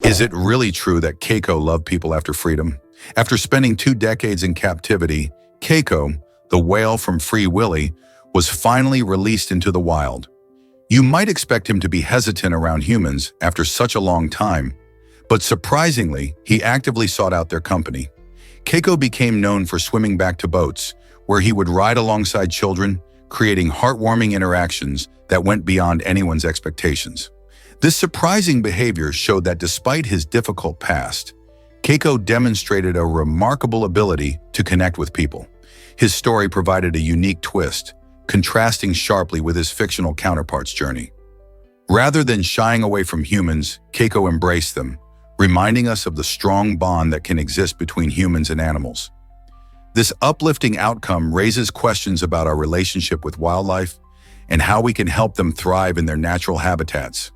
Is it really true that Keiko loved people after freedom? After spending 2 decades in captivity, Keiko, the whale from Free Willy, was finally released into the wild. You might expect him to be hesitant around humans after such a long time, but surprisingly, he actively sought out their company. Keiko became known for swimming back to boats, where he would ride alongside children, creating heartwarming interactions that went beyond anyone's expectations. This surprising behavior showed that despite his difficult past, Keiko demonstrated a remarkable ability to connect with people. His story provided a unique twist, contrasting sharply with his fictional counterpart's journey. Rather than shying away from humans, Keiko embraced them, reminding us of the strong bond that can exist between humans and animals. This uplifting outcome raises questions about our relationship with wildlife and how we can help them thrive in their natural habitats.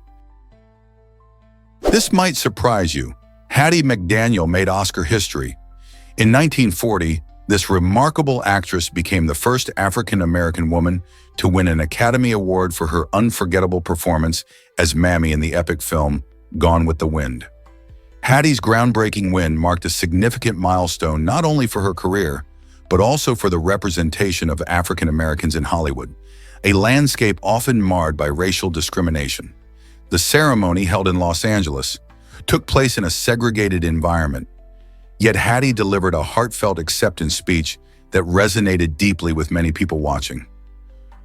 This might surprise you. Hattie McDaniel made Oscar history. In 1940, this remarkable actress became the first African-American woman to win an Academy Award for her unforgettable performance as Mammy in the epic film Gone with the Wind. Hattie's groundbreaking win marked a significant milestone not only for her career, but also for the representation of African Americans in Hollywood, a landscape often marred by racial discrimination. The ceremony, held in Los Angeles, took place in a segregated environment, yet Hattie delivered a heartfelt acceptance speech that resonated deeply with many people watching.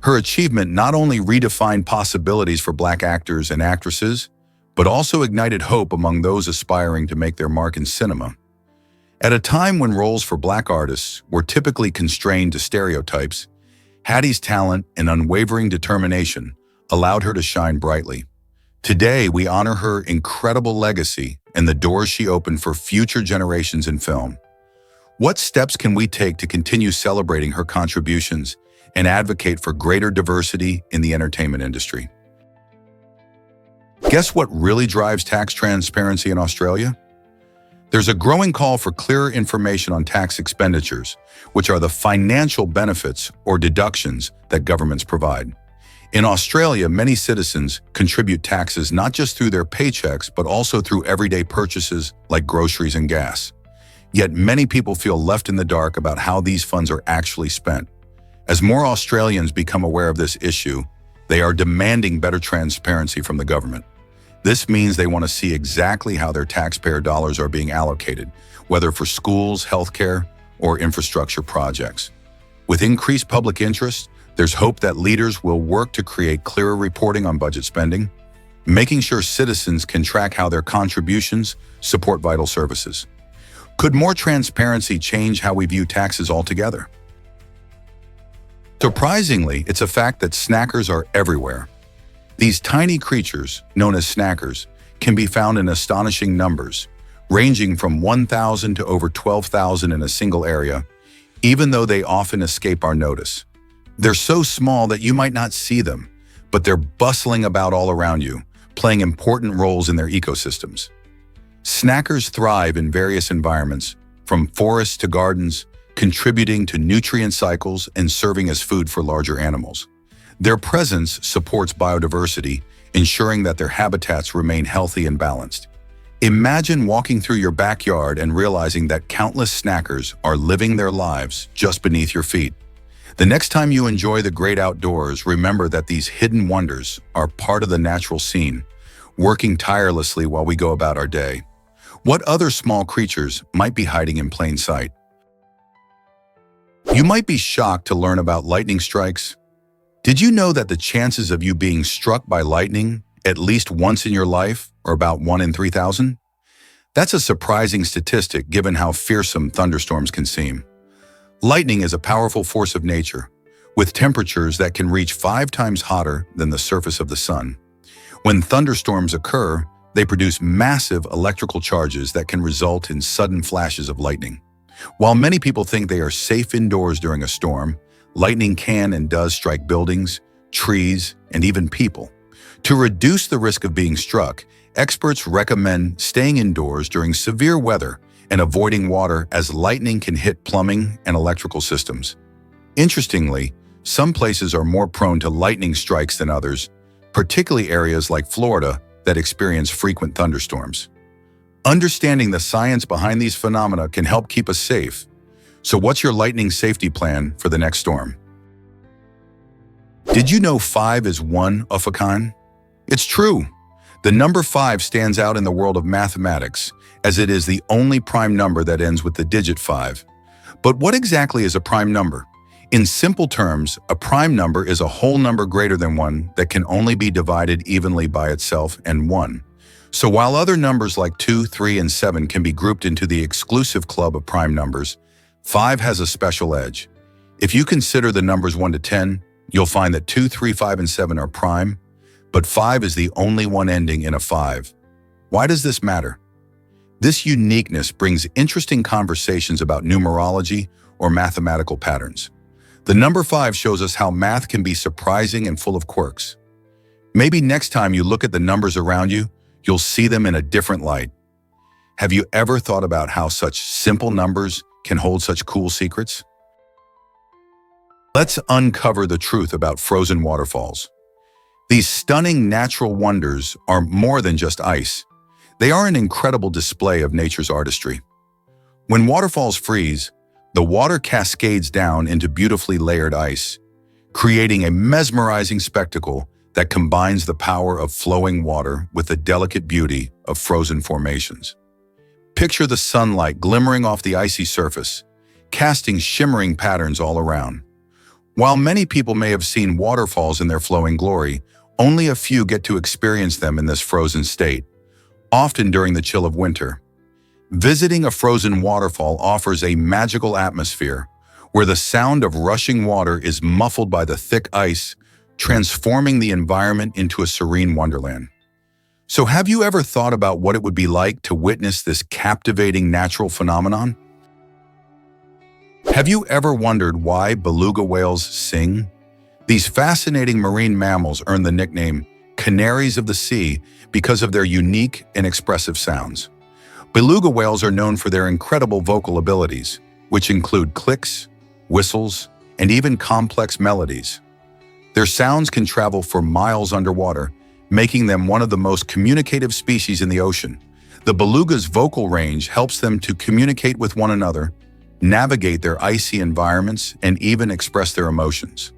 Her achievement not only redefined possibilities for Black actors and actresses, but also ignited hope among those aspiring to make their mark in cinema. At a time when roles for Black artists were typically constrained to stereotypes, Hattie's talent and unwavering determination allowed her to shine brightly. Today, we honor her incredible legacy and the doors she opened for future generations in film. What steps can we take to continue celebrating her contributions and advocate for greater diversity in the entertainment industry? Guess what really drives tax transparency in Australia? There's a growing call for clearer information on tax expenditures, which are the financial benefits or deductions that governments provide. In Australia, many citizens contribute taxes not just through their paychecks, but also through everyday purchases like groceries and gas. Yet many people feel left in the dark about how these funds are actually spent. As more Australians become aware of this issue, they are demanding better transparency from the government. This means they want to see exactly how their taxpayer dollars are being allocated, whether for schools, healthcare, or infrastructure projects. With increased public interest, there's hope that leaders will work to create clearer reporting on budget spending, making sure citizens can track how their contributions support vital services. Could more transparency change how we view taxes altogether? Surprisingly, it's a fact that snackers are everywhere. These tiny creatures, known as snackers, can be found in astonishing numbers, ranging from 1,000 to over 12,000 in a single area, even though they often escape our notice. They're so small that you might not see them, but they're bustling about all around you, playing important roles in their ecosystems. Snackers thrive in various environments, from forests to gardens, contributing to nutrient cycles and serving as food for larger animals. Their presence supports biodiversity, ensuring that their habitats remain healthy and balanced. Imagine walking through your backyard and realizing that countless snackers are living their lives just beneath your feet. The next time you enjoy the great outdoors, remember that these hidden wonders are part of the natural scene, working tirelessly while we go about our day. What other small creatures might be hiding in plain sight? You might be shocked to learn about lightning strikes. Did you know that the chances of you being struck by lightning at least once in your life are about 1 in 3,000? That's a surprising statistic given how fearsome thunderstorms can seem. Lightning is a powerful force of nature, with temperatures that can reach 5 times hotter than the surface of the sun. When thunderstorms occur, they produce massive electrical charges that can result in sudden flashes of lightning. While many people think they are safe indoors during a storm, lightning can and does strike buildings, trees, and even people. To reduce the risk of being struck, experts recommend staying indoors during severe weather and avoiding water, as lightning can hit plumbing and electrical systems. Interestingly, some places are more prone to lightning strikes than others, particularly areas like Florida that experience frequent thunderstorms. Understanding the science behind these phenomena can help keep us safe. So what's your lightning safety plan for the next storm? Did you know 5 is one of a kind? It's true. The number 5 stands out in the world of mathematics, as it is the only prime number that ends with the digit 5. But what exactly is a prime number? In simple terms, a prime number is a whole number greater than 1 that can only be divided evenly by itself and 1. So while other numbers like 2, 3, and 7 can be grouped into the exclusive club of prime numbers, 5 has a special edge. If you consider the numbers 1 to 10, you'll find that 2, 3, 5, and 7 are prime, but 5 is the only one ending in a 5. Why does this matter? This uniqueness brings interesting conversations about numerology or mathematical patterns. The number 5 shows us how math can be surprising and full of quirks. Maybe next time you look at the numbers around you, you'll see them in a different light. Have you ever thought about how such simple numbers can hold such cool secrets? Let's uncover the truth about frozen waterfalls. These stunning natural wonders are more than just ice. They are an incredible display of nature's artistry. When waterfalls freeze, the water cascades down into beautifully layered ice, creating a mesmerizing spectacle that combines the power of flowing water with the delicate beauty of frozen formations. Picture the sunlight glimmering off the icy surface, casting shimmering patterns all around. While many people may have seen waterfalls in their flowing glory, only a few get to experience them in this frozen state, often during the chill of winter. Visiting a frozen waterfall offers a magical atmosphere where the sound of rushing water is muffled by the thick ice, transforming the environment into a serene wonderland. So have you ever thought about what it would be like to witness this captivating natural phenomenon? Have you ever wondered why beluga whales sing? These fascinating marine mammals earn the nickname canaries of the sea because of their unique and expressive sounds. Beluga whales are known for their incredible vocal abilities, which include clicks, whistles, and even complex melodies. Their sounds can travel for miles underwater, making them one of the most communicative species in the ocean. The beluga's vocal range helps them to communicate with one another, navigate their icy environments, and even express their emotions.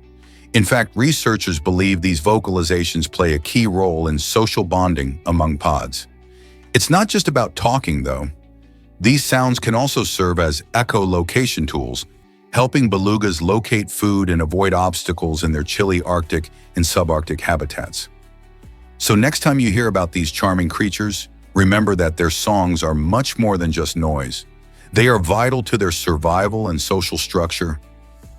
In fact, researchers believe these vocalizations play a key role in social bonding among pods. It's not just about talking, though. These sounds can also serve as echolocation tools, helping belugas locate food and avoid obstacles in their chilly Arctic and subarctic habitats. So next time you hear about these charming creatures, remember that their songs are much more than just noise. They are vital to their survival and social structure.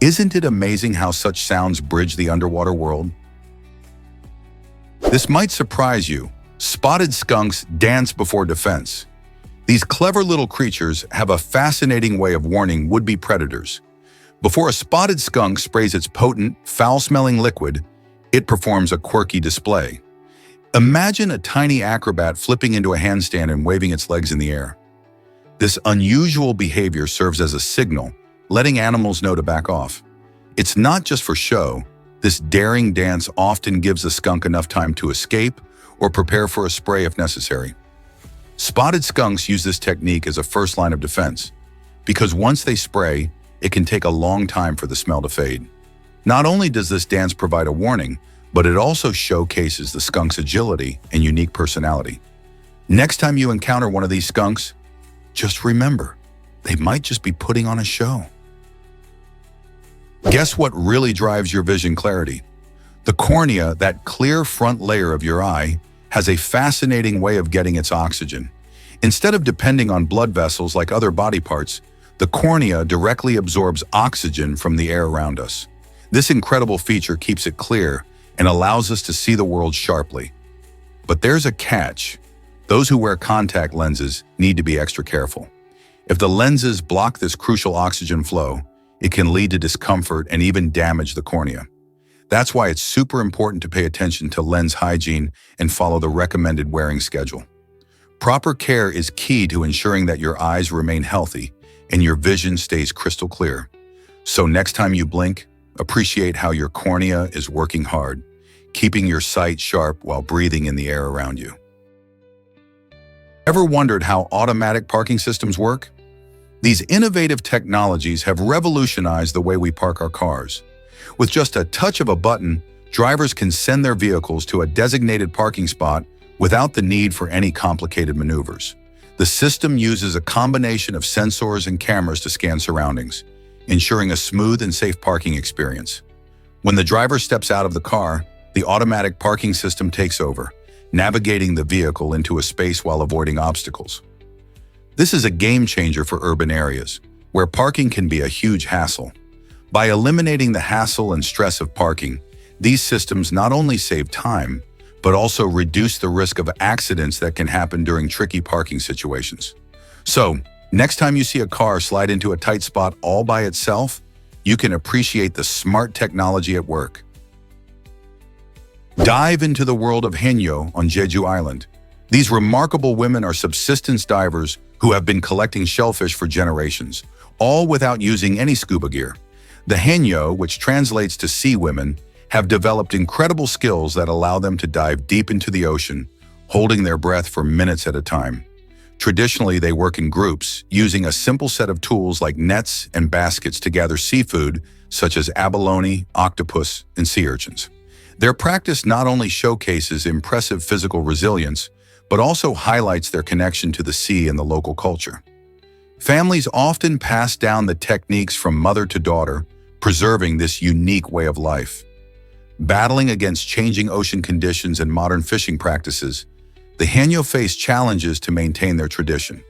Isn't it amazing how such sounds bridge the underwater world? This might surprise you. Spotted skunks dance before defense. These clever little creatures have a fascinating way of warning would-be predators. Before a spotted skunk sprays its potent, foul-smelling liquid, it performs a quirky display. Imagine a tiny acrobat flipping into a handstand and waving its legs in the air. This unusual behavior serves as a signal, letting animals know to back off. It's not just for show. This daring dance often gives the skunk enough time to escape or prepare for a spray if necessary. Spotted skunks use this technique as a first line of defense, because once they spray, it can take a long time for the smell to fade. Not only does this dance provide a warning, but it also showcases the skunk's agility and unique personality. Next time you encounter one of these skunks, just remember, they might just be putting on a show. Guess what really drives your vision clarity? The cornea, that clear front layer of your eye, has a fascinating way of getting its oxygen. Instead of depending on blood vessels like other body parts, the cornea directly absorbs oxygen from the air around us. This incredible feature keeps it clear and allows us to see the world sharply. But there's a catch. Those who wear contact lenses need to be extra careful. If the lenses block this crucial oxygen flow, it can lead to discomfort and even damage the cornea. That's why it's super important to pay attention to lens hygiene and follow the recommended wearing schedule. Proper care is key to ensuring that your eyes remain healthy and your vision stays crystal clear. So next time you blink, appreciate how your cornea is working hard, keeping your sight sharp while breathing in the air around you. Ever wondered how automatic parking systems work? These innovative technologies have revolutionized the way we park our cars. With just a touch of a button, drivers can send their vehicles to a designated parking spot without the need for any complicated maneuvers. The system uses a combination of sensors and cameras to scan surroundings, ensuring a smooth and safe parking experience. When the driver steps out of the car, the automatic parking system takes over, navigating the vehicle into a space while avoiding obstacles. This is a game changer for urban areas, where parking can be a huge hassle. By eliminating the hassle and stress of parking, these systems not only save time, but also reduce the risk of accidents that can happen during tricky parking situations. So, next time you see a car slide into a tight spot all by itself, you can appreciate the smart technology at work. Dive into the world of Haenyeo on Jeju Island. These remarkable women are subsistence divers who have been collecting shellfish for generations, all without using any scuba gear. The Haenyeo, which translates to sea women, have developed incredible skills that allow them to dive deep into the ocean, holding their breath for minutes at a time. Traditionally, they work in groups, using a simple set of tools like nets and baskets to gather seafood, such as abalone, octopus, and sea urchins. Their practice not only showcases impressive physical resilience, but also highlights their connection to the sea and the local culture. Families often pass down the techniques from mother to daughter, preserving this unique way of life. Battling against changing ocean conditions and modern fishing practices, the Haenyeo face challenges to maintain their tradition.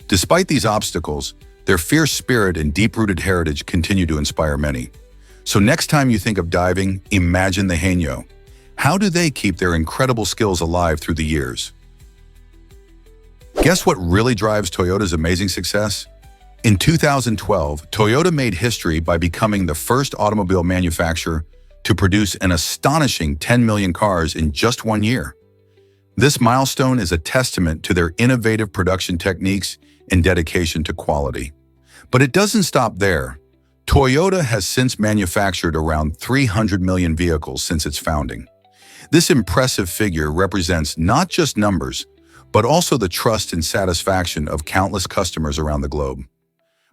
Despite these obstacles, their fierce spirit and deep-rooted heritage continue to inspire many. So next time you think of diving, imagine the Haenyeo. How do they keep their incredible skills alive through the years? Guess what really drives Toyota's amazing success? In 2012, Toyota made history by becoming the first automobile manufacturer to produce an astonishing 10 million cars in just 1 year. This milestone is a testament to their innovative production techniques and dedication to quality. But it doesn't stop there. Toyota has since manufactured around 300 million vehicles since its founding. This impressive figure represents not just numbers, but also the trust and satisfaction of countless customers around the globe.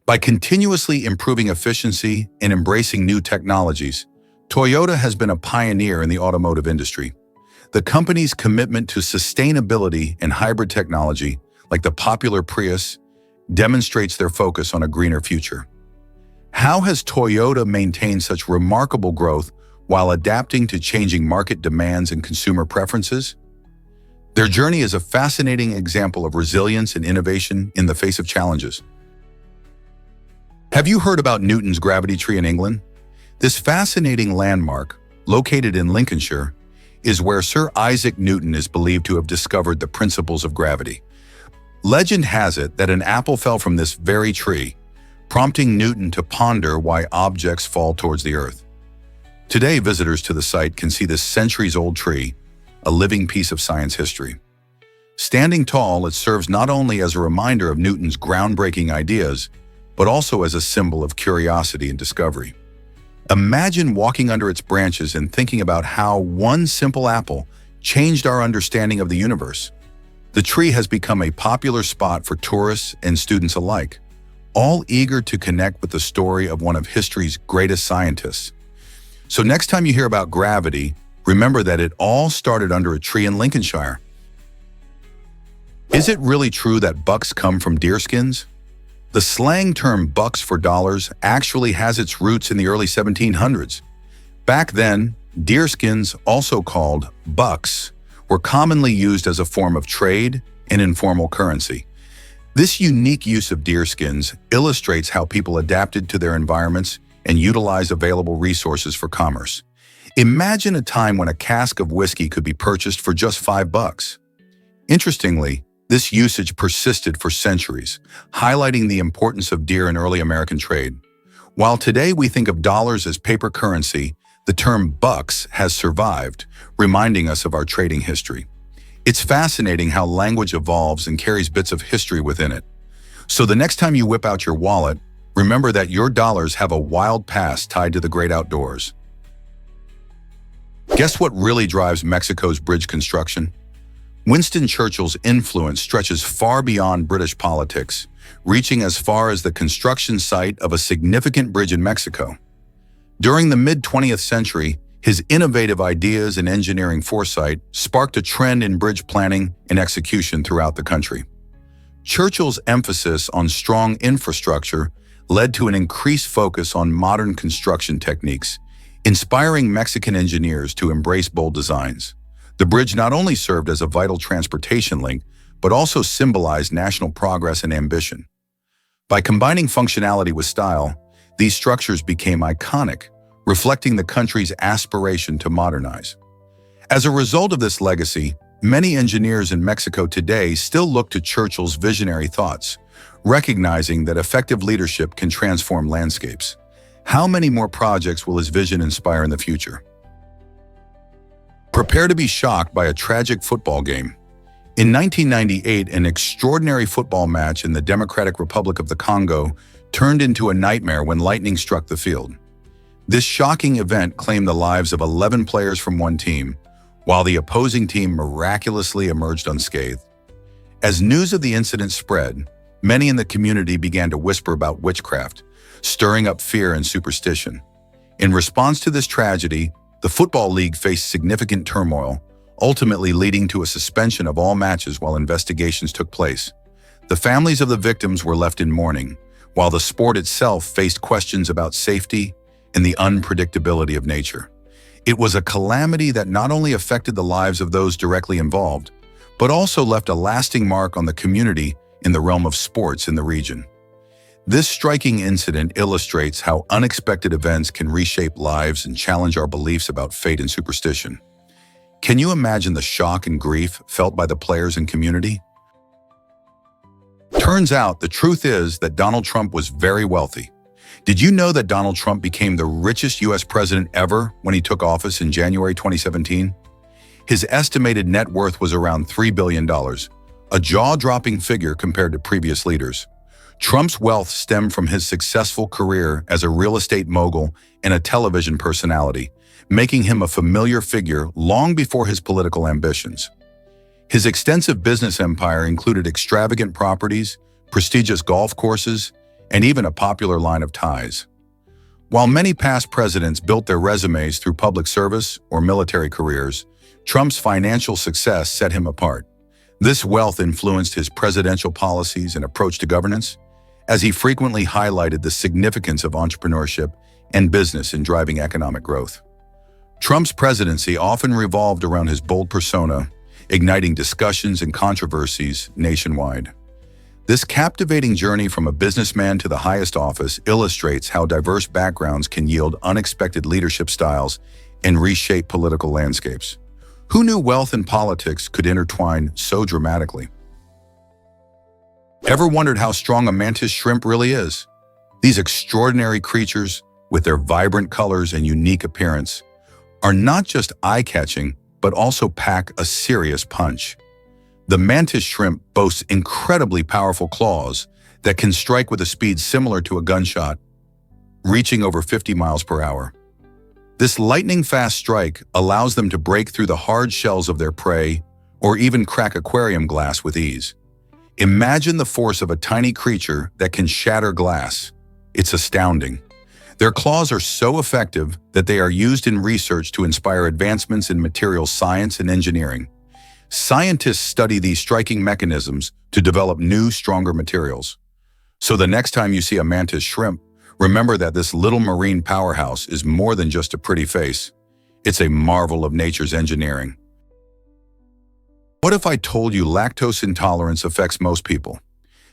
By continuously improving efficiency and embracing new technologies, Toyota has been a pioneer in the automotive industry. The company's commitment to sustainability and hybrid technology, like the popular Prius, demonstrates their focus on a greener future. How has Toyota maintained such remarkable growth while adapting to changing market demands and consumer preferences? Their journey is a fascinating example of resilience and innovation in the face of challenges. Have you heard about Newton's gravity tree in England? This fascinating landmark, located in Lincolnshire, is where Sir Isaac Newton is believed to have discovered the principles of gravity. Legend has it that an apple fell from this very tree, prompting Newton to ponder why objects fall towards the earth. Today, visitors to the site can see this centuries-old tree, a living piece of science history. Standing tall, it serves not only as a reminder of Newton's groundbreaking ideas, but also as a symbol of curiosity and discovery. Imagine walking under its branches and thinking about how one simple apple changed our understanding of the universe. The tree has become a popular spot for tourists and students alike, all eager to connect with the story of one of history's greatest scientists. So next time you hear about gravity, remember that it all started under a tree in Lincolnshire. Is it really true that bucks come from deer skins? The slang term bucks for dollars actually has its roots in the early 1700s. Back then, deer skins, also called bucks, were commonly used as a form of trade and informal currency. This unique use of deer skins illustrates how people adapted to their environments and utilized available resources for commerce. Imagine a time when a cask of whiskey could be purchased for just $5. Interestingly, this usage persisted for centuries, highlighting the importance of deer in early American trade. While today we think of dollars as paper currency, the term bucks has survived, reminding us of our trading history. It's fascinating how language evolves and carries bits of history within it. So the next time you whip out your wallet, remember that your dollars have a wild past tied to the great outdoors. Guess what really drives Mexico's bridge construction? Winston Churchill's influence stretches far beyond British politics, reaching as far as the construction site of a significant bridge in Mexico. During the mid-20th century, his innovative ideas and engineering foresight sparked a trend in bridge planning and execution throughout the country. Churchill's emphasis on strong infrastructure led to an increased focus on modern construction techniques, inspiring Mexican engineers to embrace bold designs. The bridge not only served as a vital transportation link, but also symbolized national progress and ambition. By combining functionality with style, these structures became iconic, reflecting the country's aspiration to modernize. As a result of this legacy, many engineers in Mexico today still look to Churchill's visionary thoughts, recognizing that effective leadership can transform landscapes. How many more projects will his vision inspire in the future? Prepare to be shocked by a tragic football game. In 1998, an extraordinary football match in the Democratic Republic of the Congo turned into a nightmare when lightning struck the field. This shocking event claimed the lives of 11 players from one team, while the opposing team miraculously emerged unscathed. As news of the incident spread, many in the community began to whisper about witchcraft, stirring up fear and superstition. In response to this tragedy, the Football League faced significant turmoil, ultimately leading to a suspension of all matches while investigations took place. The families of the victims were left in mourning, while the sport itself faced questions about safety and the unpredictability of nature. It was a calamity that not only affected the lives of those directly involved, but also left a lasting mark on the community in the realm of sports in the region. This striking incident illustrates how unexpected events can reshape lives and challenge our beliefs about fate and superstition. Can you imagine the shock and grief felt by the players and community? Turns out the truth is that Donald Trump was very wealthy. Did you know that Donald Trump became the richest U.S. president ever when he took office in January 2017? His estimated net worth was around $3 billion, a jaw-dropping figure compared to previous leaders. Trump's wealth stemmed from his successful career as a real estate mogul and a television personality, making him a familiar figure long before his political ambitions. His extensive business empire included extravagant properties, prestigious golf courses, and even a popular line of ties. While many past presidents built their resumes through public service or military careers, Trump's financial success set him apart. This wealth influenced his presidential policies and approach to governance, as he frequently highlighted the significance of entrepreneurship and business in driving economic growth. Trump's presidency often revolved around his bold persona, igniting discussions and controversies nationwide. This captivating journey from a businessman to the highest office illustrates how diverse backgrounds can yield unexpected leadership styles and reshape political landscapes. Who knew wealth and politics could intertwine so dramatically? Ever wondered how strong a mantis shrimp really is? These extraordinary creatures, with their vibrant colors and unique appearance, are not just eye-catching, but also pack a serious punch. The mantis shrimp boasts incredibly powerful claws that can strike with a speed similar to a gunshot, reaching over 50 miles per hour. This lightning-fast strike allows them to break through the hard shells of their prey or even crack aquarium glass with ease. Imagine the force of a tiny creature that can shatter glass. It's astounding. Their claws are so effective that they are used in research to inspire advancements in materials science and engineering. Scientists study these striking mechanisms to develop new, stronger materials. So the next time you see a mantis shrimp, remember that this little marine powerhouse is more than just a pretty face. It's a marvel of nature's engineering. What if I told you lactose intolerance affects most people?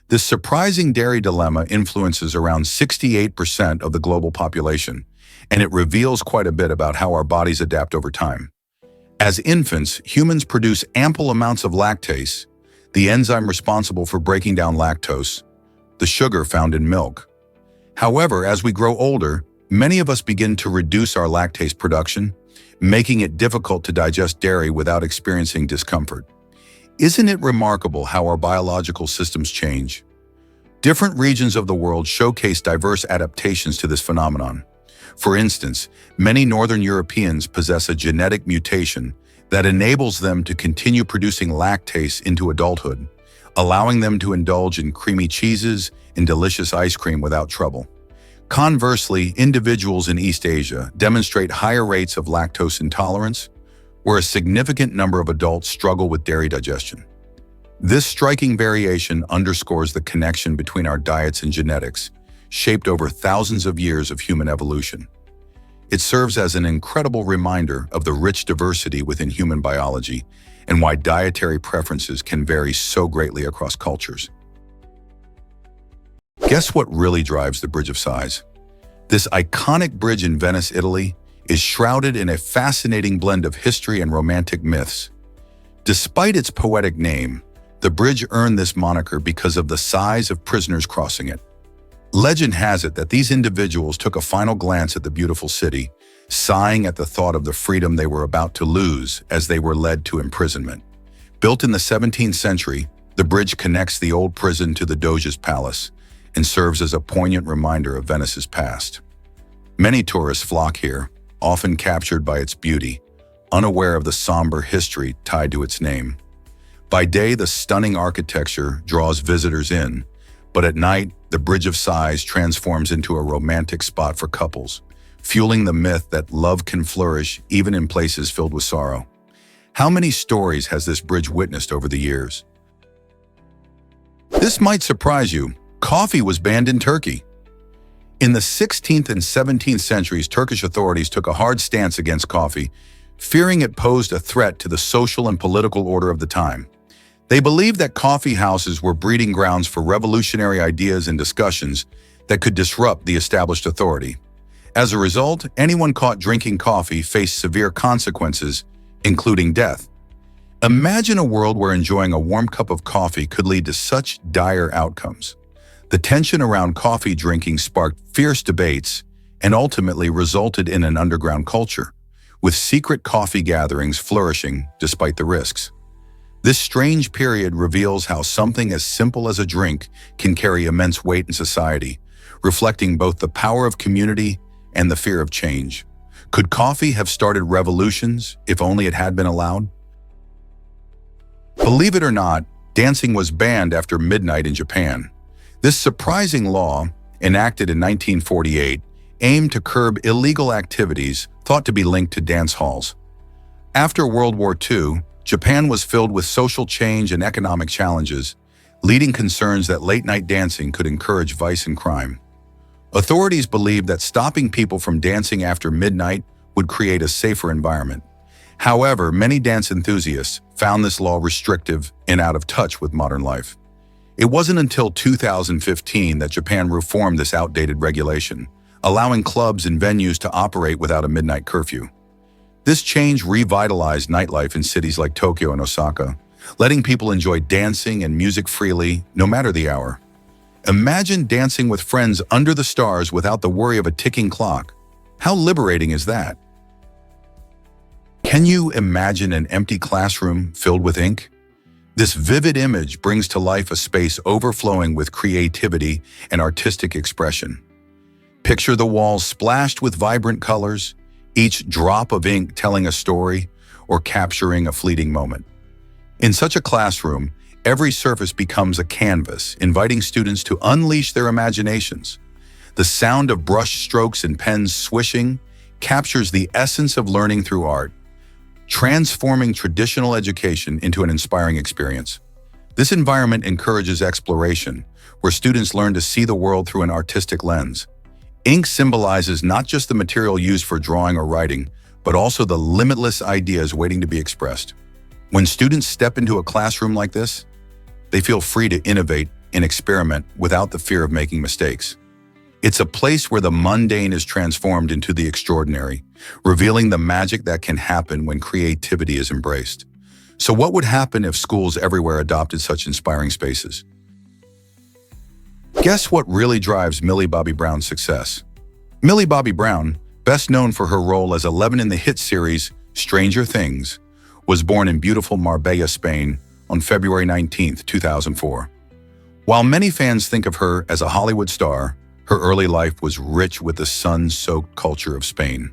This surprising dairy dilemma influences around 68% of the global population, and it reveals quite a bit about how our bodies adapt over time. As infants, humans produce ample amounts of lactase, the enzyme responsible for breaking down lactose, the sugar found in milk. However, as we grow older, many of us begin to reduce our lactase production, making it difficult to digest dairy without experiencing discomfort. Isn't it remarkable how our biological systems change? Different regions of the world showcase diverse adaptations to this phenomenon. For instance, many Northern Europeans possess a genetic mutation that enables them to continue producing lactase into adulthood, allowing them to indulge in creamy cheeses and delicious ice cream without trouble. Conversely, individuals in East Asia demonstrate higher rates of lactose intolerance, where a significant number of adults struggle with dairy digestion. This striking variation underscores the connection between our diets and genetics, shaped over thousands of years of human evolution. It serves as an incredible reminder of the rich diversity within human biology and why dietary preferences can vary so greatly across cultures. Guess what really drives the Bridge of Sighs? This iconic bridge in Venice, Italy, is shrouded in a fascinating blend of history and romantic myths. Despite its poetic name, the bridge earned this moniker because of the size of prisoners crossing it. Legend has it that these individuals took a final glance at the beautiful city, sighing at the thought of the freedom they were about to lose as they were led to imprisonment. Built in the 17th century, the bridge connects the old prison to the Doge's palace and serves as a poignant reminder of Venice's past. Many tourists flock here, often captured by its beauty, unaware of the somber history tied to its name. By day, the stunning architecture draws visitors in, but at night, the Bridge of Sighs transforms into a romantic spot for couples, fueling the myth that love can flourish even in places filled with sorrow. How many stories has this bridge witnessed over the years? This might surprise you. Coffee was banned in Turkey. In the 16th and 17th centuries, Turkish authorities took a hard stance against coffee, fearing it posed a threat to the social and political order of the time. They believed that coffee houses were breeding grounds for revolutionary ideas and discussions that could disrupt the established authority. As a result, anyone caught drinking coffee faced severe consequences, including death. Imagine a world where enjoying a warm cup of coffee could lead to such dire outcomes. The tension around coffee drinking sparked fierce debates and ultimately resulted in an underground culture, with secret coffee gatherings flourishing despite the risks. This strange period reveals how something as simple as a drink can carry immense weight in society, reflecting both the power of community and the fear of change. Could coffee have started revolutions if only it had been allowed? Believe it or not, dancing was banned after midnight in Japan. This surprising law, enacted in 1948, aimed to curb illegal activities thought to be linked to dance halls. After World War II, Japan was filled with social change and economic challenges, leading concerns that late-night dancing could encourage vice and crime. Authorities believed that stopping people from dancing after midnight would create a safer environment. However, many dance enthusiasts found this law restrictive and out of touch with modern life. It wasn't until 2015 that Japan reformed this outdated regulation, allowing clubs and venues to operate without a midnight curfew. This change revitalized nightlife in cities like Tokyo and Osaka, letting people enjoy dancing and music freely, no matter the hour. Imagine dancing with friends under the stars without the worry of a ticking clock. How liberating is that? Can you imagine an empty classroom filled with ink? This vivid image brings to life a space overflowing with creativity and artistic expression. Picture the walls splashed with vibrant colors, each drop of ink telling a story or capturing a fleeting moment. In such a classroom, every surface becomes a canvas, inviting students to unleash their imaginations. The sound of brush strokes and pens swishing captures the essence of learning through art, transforming traditional education into an inspiring experience. This environment encourages exploration, where students learn to see the world through an artistic lens. Ink symbolizes not just the material used for drawing or writing, but also the limitless ideas waiting to be expressed. When students step into a classroom like this, they feel free to innovate and experiment without the fear of making mistakes. It's a place where the mundane is transformed into the extraordinary, revealing the magic that can happen when creativity is embraced. So what would happen if schools everywhere adopted such inspiring spaces? Guess what really drives Millie Bobby Brown's success? Millie Bobby Brown, best known for her role as Eleven in the hit series Stranger Things, was born in beautiful Marbella, Spain on February 19, 2004. While many fans think of her as a Hollywood star, her early life was rich with the sun-soaked culture of Spain.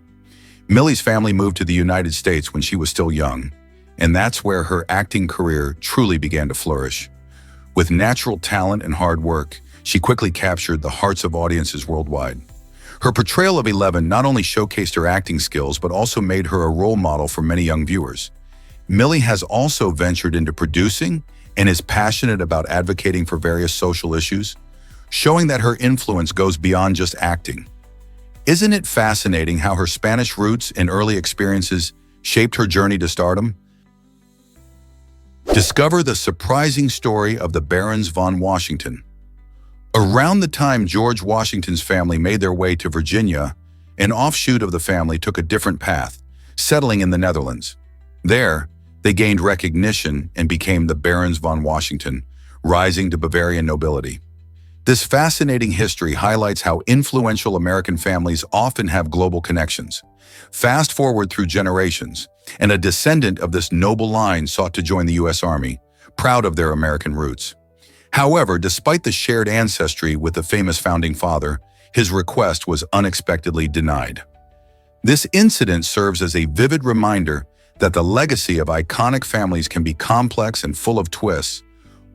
Millie's family moved to the United States when she was still young, and that's where her acting career truly began to flourish. With natural talent and hard work, she quickly captured the hearts of audiences worldwide. Her portrayal of Eleven not only showcased her acting skills, but also made her a role model for many young viewers. Millie has also ventured into producing and is passionate about advocating for various social issues, showing that her influence goes beyond just acting. Isn't it fascinating how her Spanish roots and early experiences shaped her journey to stardom? Discover the surprising story of the Barons von Washington. Around the time George Washington's family made their way to Virginia, an offshoot of the family took a different path, settling in the Netherlands. There, they gained recognition and became the Barons von Washington, rising to Bavarian nobility. This fascinating history highlights how influential American families often have global connections. Fast forward through generations, and a descendant of this noble line sought to join the U.S. Army, proud of their American roots. However, despite the shared ancestry with the famous founding father, his request was unexpectedly denied. This incident serves as a vivid reminder that the legacy of iconic families can be complex and full of twists,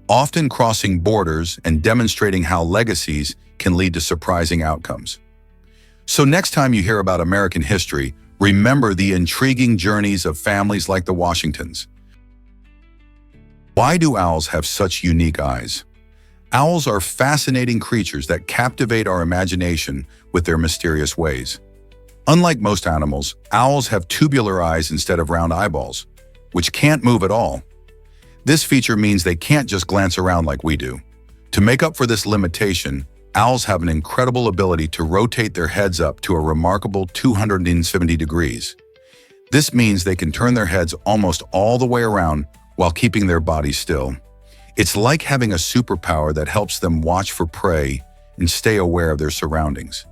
often crossing borders and demonstrating how legacies can lead to surprising outcomes. So next time you hear about American history, remember the intriguing journeys of families like the Washingtons. Why do owls have such unique eyes? Owls are fascinating creatures that captivate our imagination with their mysterious ways. Unlike most animals, owls have tubular eyes instead of round eyeballs, which can't move at all. This feature means they can't just glance around like we do. To make up for this limitation, owls have an incredible ability to rotate their heads up to a remarkable 270 degrees. This means they can turn their heads almost all the way around while keeping their bodies still. It's like having a superpower that helps them watch for prey and stay aware of their surroundings.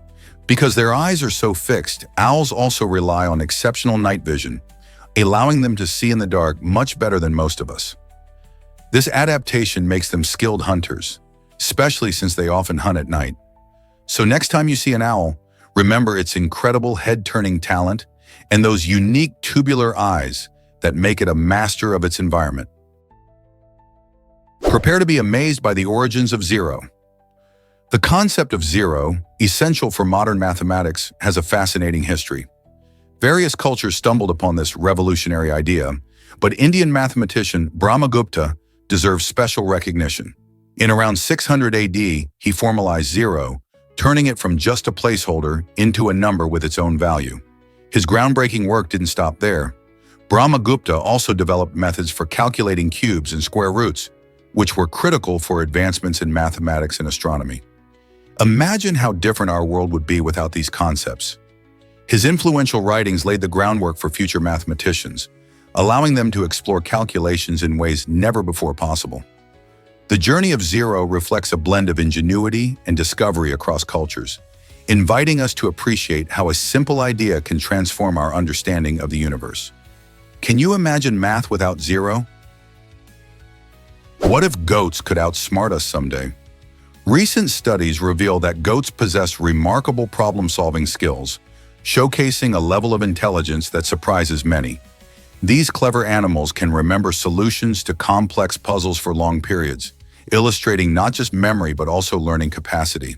Because their eyes are so fixed, owls also rely on exceptional night vision, allowing them to see in the dark much better than most of us. This adaptation makes them skilled hunters, especially since they often hunt at night. So next time you see an owl, remember its incredible head-turning talent and those unique tubular eyes that make it a master of its environment. Prepare to be amazed by the origins of zero. The concept of zero, essential for modern mathematics, has a fascinating history. Various cultures stumbled upon this revolutionary idea, but Indian mathematician Brahmagupta deserves special recognition. In around 600 AD, he formalized zero, turning it from just a placeholder into a number with its own value. His groundbreaking work didn't stop there. Brahmagupta also developed methods for calculating cubes and square roots, which were critical for advancements in mathematics and astronomy. Imagine how different our world would be without these concepts. His influential writings laid the groundwork for future mathematicians, allowing them to explore calculations in ways never before possible. The journey of zero reflects a blend of ingenuity and discovery across cultures, inviting us to appreciate how a simple idea can transform our understanding of the universe. Can you imagine math without zero? What if goats could outsmart us someday? Recent studies reveal that goats possess remarkable problem-solving skills, showcasing a level of intelligence that surprises many. These clever animals can remember solutions to complex puzzles for long periods, illustrating not just memory but also learning capacity.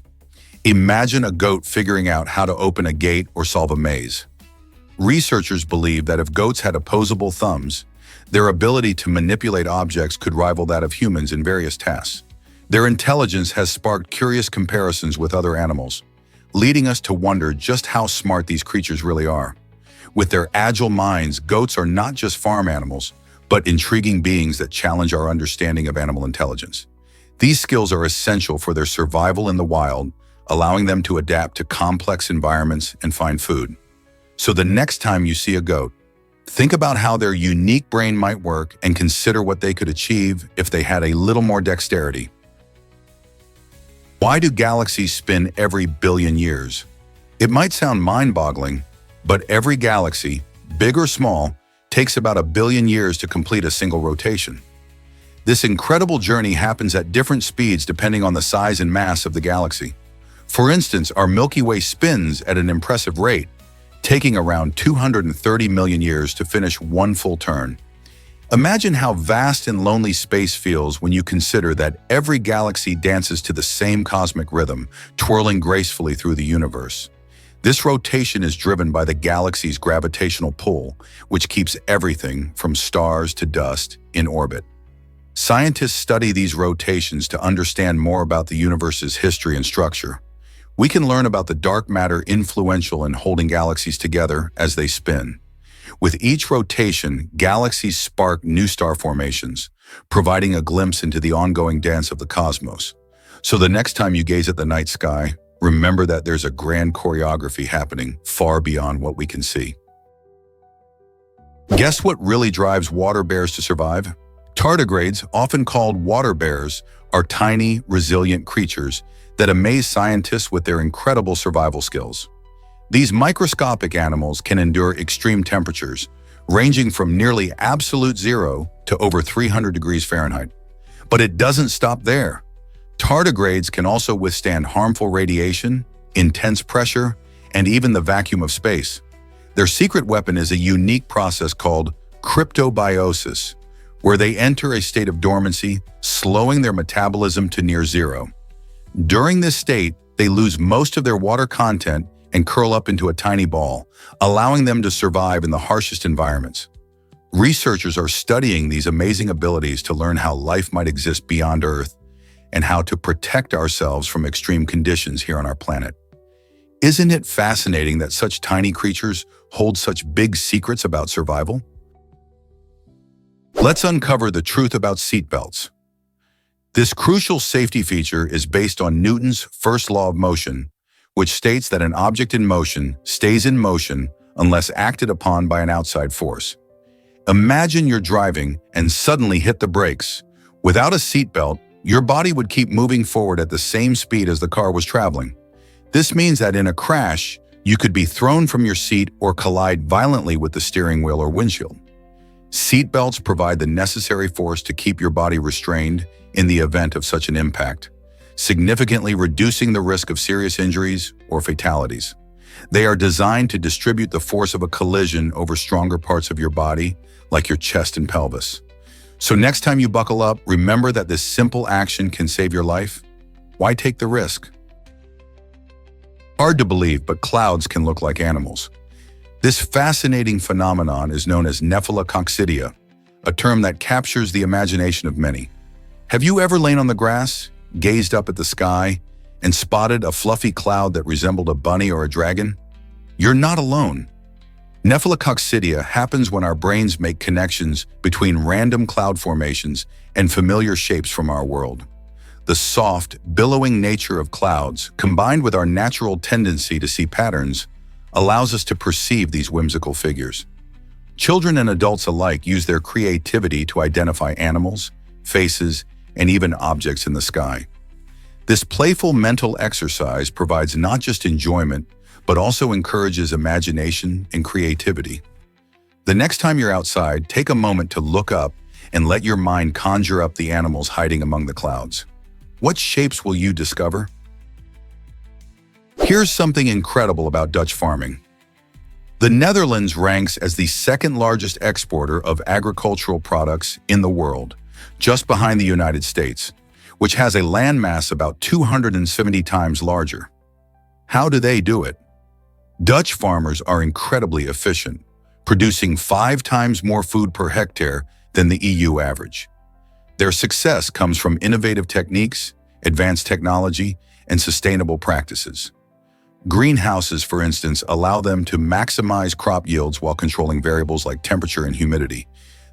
Imagine a goat figuring out how to open a gate or solve a maze. Researchers believe that if goats had opposable thumbs, their ability to manipulate objects could rival that of humans in various tasks. Their intelligence has sparked curious comparisons with other animals, leading us to wonder just how smart these creatures really are. With their agile minds, goats are not just farm animals, but intriguing beings that challenge our understanding of animal intelligence. These skills are essential for their survival in the wild, allowing them to adapt to complex environments and find food. So the next time you see a goat, think about how their unique brain might work and consider what they could achieve if they had a little more dexterity. Why do galaxies spin every billion years? It might sound mind-boggling, but every galaxy, big or small, takes about 1 billion years to complete a single rotation. This incredible journey happens at different speeds depending on the size and mass of the galaxy. For instance, our Milky Way spins at an impressive rate, taking around 230 million years to finish one full turn. Imagine how vast and lonely space feels when you consider that every galaxy dances to the same cosmic rhythm, twirling gracefully through the universe. This rotation is driven by the galaxy's gravitational pull, which keeps everything from stars to dust in orbit. Scientists study these rotations to understand more about the universe's history and structure. We can learn about the dark matter influential in holding galaxies together as they spin. With each rotation, galaxies spark new star formations, providing a glimpse into the ongoing dance of the cosmos. So the next time you gaze at the night sky, remember that there's a grand choreography happening far beyond what we can see. Guess what really drives water bears to survive? Tardigrades, often called water bears, are tiny, resilient creatures that amaze scientists with their incredible survival skills. These microscopic animals can endure extreme temperatures, ranging from nearly absolute zero to over 300 degrees Fahrenheit. But it doesn't stop there. Tardigrades can also withstand harmful radiation, intense pressure, and even the vacuum of space. Their secret weapon is a unique process called cryptobiosis, where they enter a state of dormancy, slowing their metabolism to near zero. During this state, they lose most of their water content and curl up into a tiny ball, allowing them to survive in the harshest environments. Researchers are studying these amazing abilities to learn how life might exist beyond Earth and how to protect ourselves from extreme conditions here on our planet. Isn't it fascinating that such tiny creatures hold such big secrets about survival? Let's uncover the truth about seatbelts. This crucial safety feature is based on Newton's first law of motion, which states that an object in motion stays in motion unless acted upon by an outside force. Imagine you're driving and suddenly hit the brakes. Without a seatbelt, your body would keep moving forward at the same speed as the car was traveling. This means that in a crash, you could be thrown from your seat or collide violently with the steering wheel or windshield. Seatbelts provide the necessary force to keep your body restrained in the event of such an impact, significantly reducing the risk of serious injuries or fatalities. They are designed to distribute the force of a collision over stronger parts of your body, like your chest and pelvis. So next time you buckle up, remember that this simple action can save your life. Why take the risk? Hard to believe, but clouds can look like animals. This fascinating phenomenon is known as nephelococcidia, a term that captures the imagination of many. Have you ever lain on the grass, gazed up at the sky, and spotted a fluffy cloud that resembled a bunny or a dragon? You're not alone. Nephelococcidia happens when our brains make connections between random cloud formations and familiar shapes from our world. The soft, billowing nature of clouds, combined with our natural tendency to see patterns, allows us to perceive these whimsical figures. Children and adults alike use their creativity to identify animals, faces, and even objects in the sky. This playful mental exercise provides not just enjoyment, but also encourages imagination and creativity. The next time you're outside, take a moment to look up and let your mind conjure up the animals hiding among the clouds. What shapes will you discover? Here's something incredible about Dutch farming. The Netherlands ranks as the second largest exporter of agricultural products in the world, just behind the United States, which has a landmass about 270 times larger. How do they do it? Dutch farmers are incredibly efficient, producing 5 times more food per hectare than the EU average. Their success comes from innovative techniques, advanced technology, and sustainable practices. Greenhouses, for instance, allow them to maximize crop yields while controlling variables like temperature and humidity.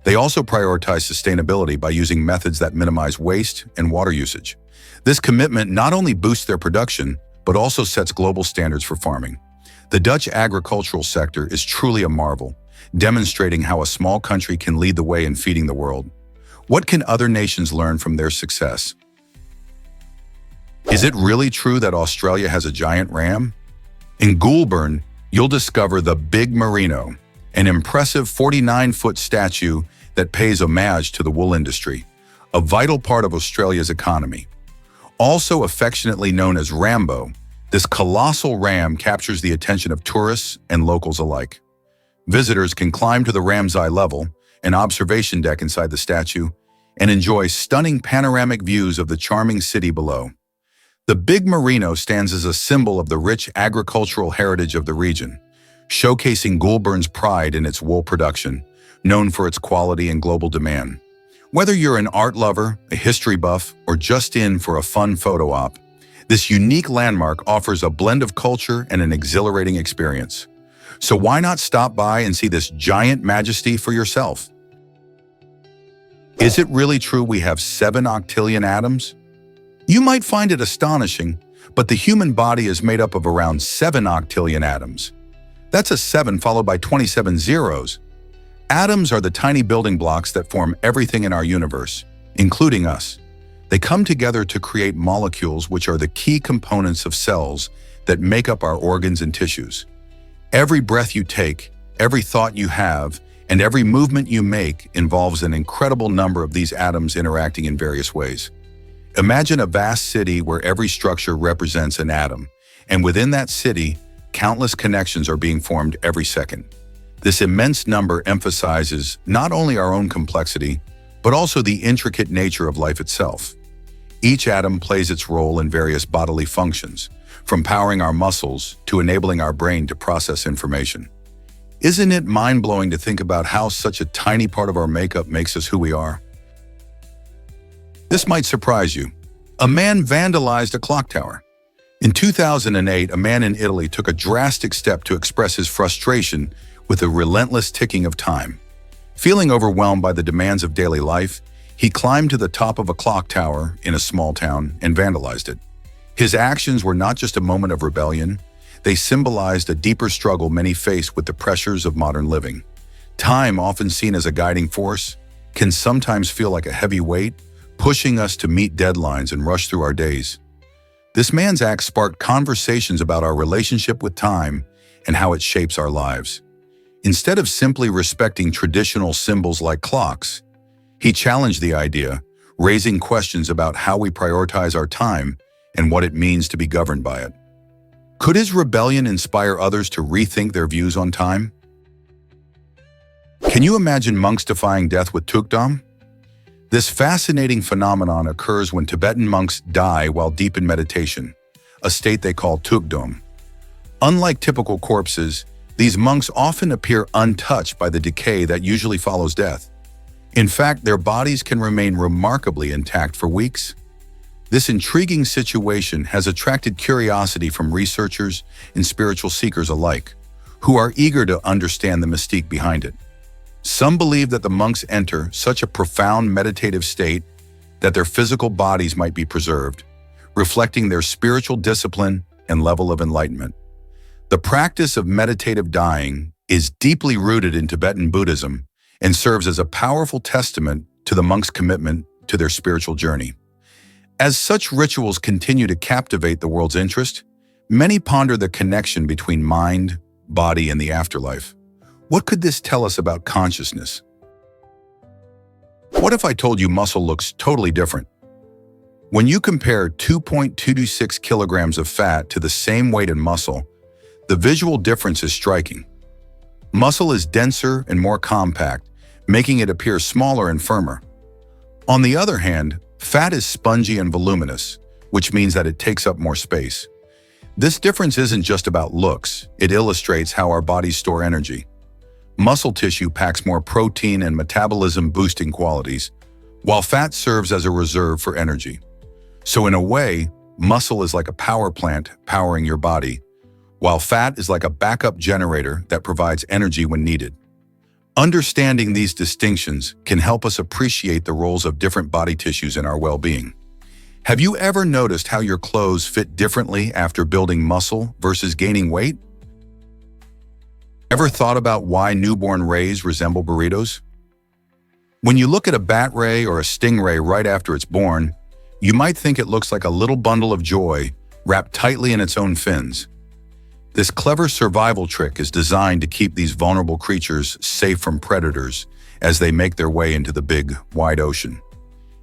They also prioritize sustainability by using methods that minimize waste and water usage. This commitment not only boosts their production, but also sets global standards for farming. The Dutch agricultural sector is truly a marvel, demonstrating how a small country can lead the way in feeding the world. What can other nations learn from their success? Is it really true that Australia has a giant ram? In Goulburn, you'll discover the Big Merino, an impressive 49-foot statue that pays homage to the wool industry, a vital part of Australia's economy. Also affectionately known as Rambo, this colossal ram captures the attention of tourists and locals alike. Visitors can climb to the ram's eye level, an observation deck inside the statue, and enjoy stunning panoramic views of the charming city below. The Big Merino stands as a symbol of the rich agricultural heritage of the region, showcasing Goulburn's pride in its wool production, known for its quality and global demand. Whether you're an art lover, a history buff, or just in for a fun photo op, this unique landmark offers a blend of culture and an exhilarating experience. So why not stop by and see this giant majesty for yourself? Is it really true we have 7 octillion atoms? You might find it astonishing, but the human body is made up of around 7 octillion atoms. That's a 7 followed by 27 zeros. Atoms are the tiny building blocks that form everything in our universe, including us. They come together to create molecules, which are the key components of cells that make up our organs and tissues. Every breath you take, every thought you have, and every movement you make involves an incredible number of these atoms interacting in various ways. Imagine a vast city where every structure represents an atom, and within that city, countless connections are being formed every second. This immense number emphasizes not only our own complexity, but also the intricate nature of life itself. Each atom plays its role in various bodily functions, from powering our muscles to enabling our brain to process information. Isn't it mind-blowing to think about how such a tiny part of our makeup makes us who we are? This might surprise you. A man vandalized a clock tower. In 2008, a man in Italy took a drastic step to express his frustration with the relentless ticking of time. Feeling overwhelmed by the demands of daily life, he climbed to the top of a clock tower in a small town and vandalized it. His actions were not just a moment of rebellion, they symbolized a deeper struggle many face with the pressures of modern living. Time, often seen as a guiding force, can sometimes feel like a heavy weight, pushing us to meet deadlines and rush through our days. This man's act sparked conversations about our relationship with time and how it shapes our lives. Instead of simply respecting traditional symbols like clocks, he challenged the idea, raising questions about how we prioritize our time and what it means to be governed by it. Could his rebellion inspire others to rethink their views on time? Can you imagine monks defying death with tukdom? This fascinating phenomenon occurs when Tibetan monks die while deep in meditation, a state they call tukdom. Unlike typical corpses, these monks often appear untouched by the decay that usually follows death. In fact, their bodies can remain remarkably intact for weeks. This intriguing situation has attracted curiosity from researchers and spiritual seekers alike, who are eager to understand the mystique behind it. Some believe that the monks enter such a profound meditative state that their physical bodies might be preserved, reflecting their spiritual discipline and level of enlightenment. The practice of meditative dying is deeply rooted in Tibetan Buddhism and serves as a powerful testament to the monks' commitment to their spiritual journey. As such rituals continue to captivate the world's interest, many ponder the connection between mind, body, and the afterlife. What could this tell us about consciousness? What if I told you muscle looks totally different? When you compare 2.226 kilograms of fat to the same weight in muscle, the visual difference is striking. Muscle is denser and more compact, making it appear smaller and firmer. On the other hand, fat is spongy and voluminous, which means that it takes up more space. This difference isn't just about looks, it illustrates how our bodies store energy. Muscle tissue packs more protein and metabolism-boosting qualities, while fat serves as a reserve for energy. So in a way, muscle is like a power plant powering your body, while fat is like a backup generator that provides energy when needed. Understanding these distinctions can help us appreciate the roles of different body tissues in our well-being. Have you ever noticed how your clothes fit differently after building muscle versus gaining weight? Ever thought about why newborn rays resemble burritos? When you look at a bat ray or a stingray right after it's born, you might think it looks like a little bundle of joy wrapped tightly in its own fins. This clever survival trick is designed to keep these vulnerable creatures safe from predators as they make their way into the big, wide ocean.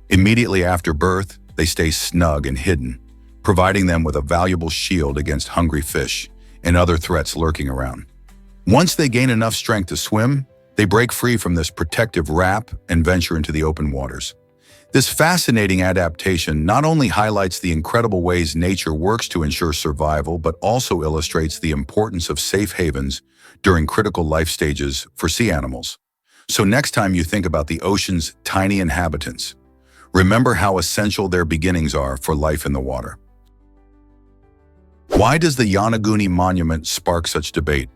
Immediately after birth, they stay snug and hidden, providing them with a valuable shield against hungry fish and other threats lurking around. Once they gain enough strength to swim, They break free from this protective wrap and venture into the open waters. This fascinating adaptation not only highlights the incredible ways nature works to ensure survival, but also illustrates the importance of safe havens during critical life stages for sea animals. So next time you think about the ocean's tiny inhabitants, remember how essential their beginnings are for life in the water. Why does the Yonaguni Monument spark such debate?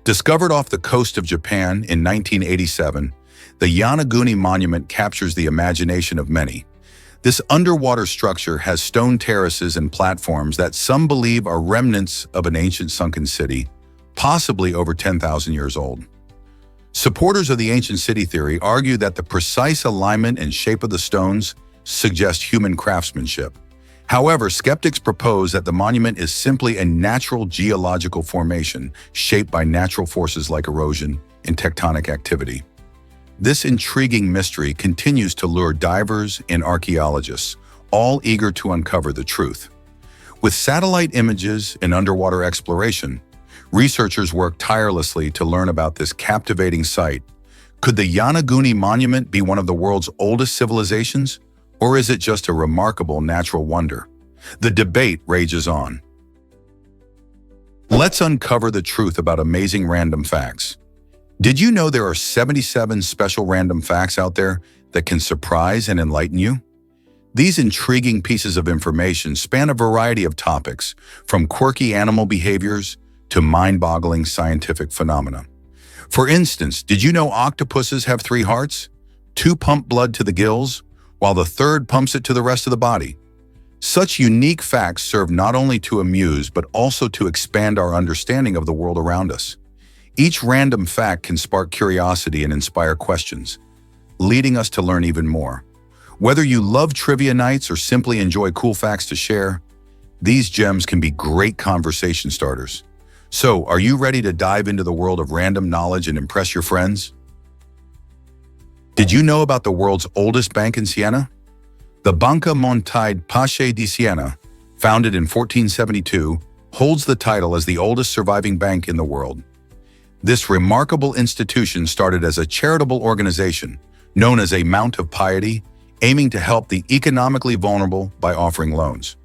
Discovered off the coast of Japan in 1987, the Yonaguni Monument captures the imagination of many. This underwater structure has stone terraces and platforms that some believe are remnants of an ancient sunken city, possibly over 10,000 years old. Supporters of the ancient city theory argue that the precise alignment and shape of the stones suggest human craftsmanship. However, skeptics propose that the monument is simply a natural geological formation shaped by natural forces like erosion and tectonic activity. This intriguing mystery continues to lure divers and archaeologists, all eager to uncover the truth. With satellite images and underwater exploration, researchers work tirelessly to learn about this captivating site. Could the Yonaguni Monument be one of the world's oldest civilizations? Or is it just a remarkable natural wonder? The debate rages on. Let's uncover the truth about amazing random facts. Did you know there are 77 special random facts out there that can surprise and enlighten you? These intriguing pieces of information span a variety of topics, from quirky animal behaviors to mind-boggling scientific phenomena. For instance, did you know octopuses have 3 hearts? 2 pump blood to the gills, while the third pumps it to the rest of the body. Such unique facts serve not only to amuse, but also to expand our understanding of the world around us. Each random fact can spark curiosity and inspire questions, leading us to learn even more. Whether you love trivia nights or simply enjoy cool facts to share, these gems can be great conversation starters. So, are you ready to dive into the world of random knowledge and impress your friends? Did you know about the world's oldest bank in Siena? The Banca Monte Paschi di Siena, founded in 1472, holds the title as the oldest surviving bank in the world. This remarkable institution started as a charitable organization known as a Mount of Piety, aiming to help the economically vulnerable by offering loans.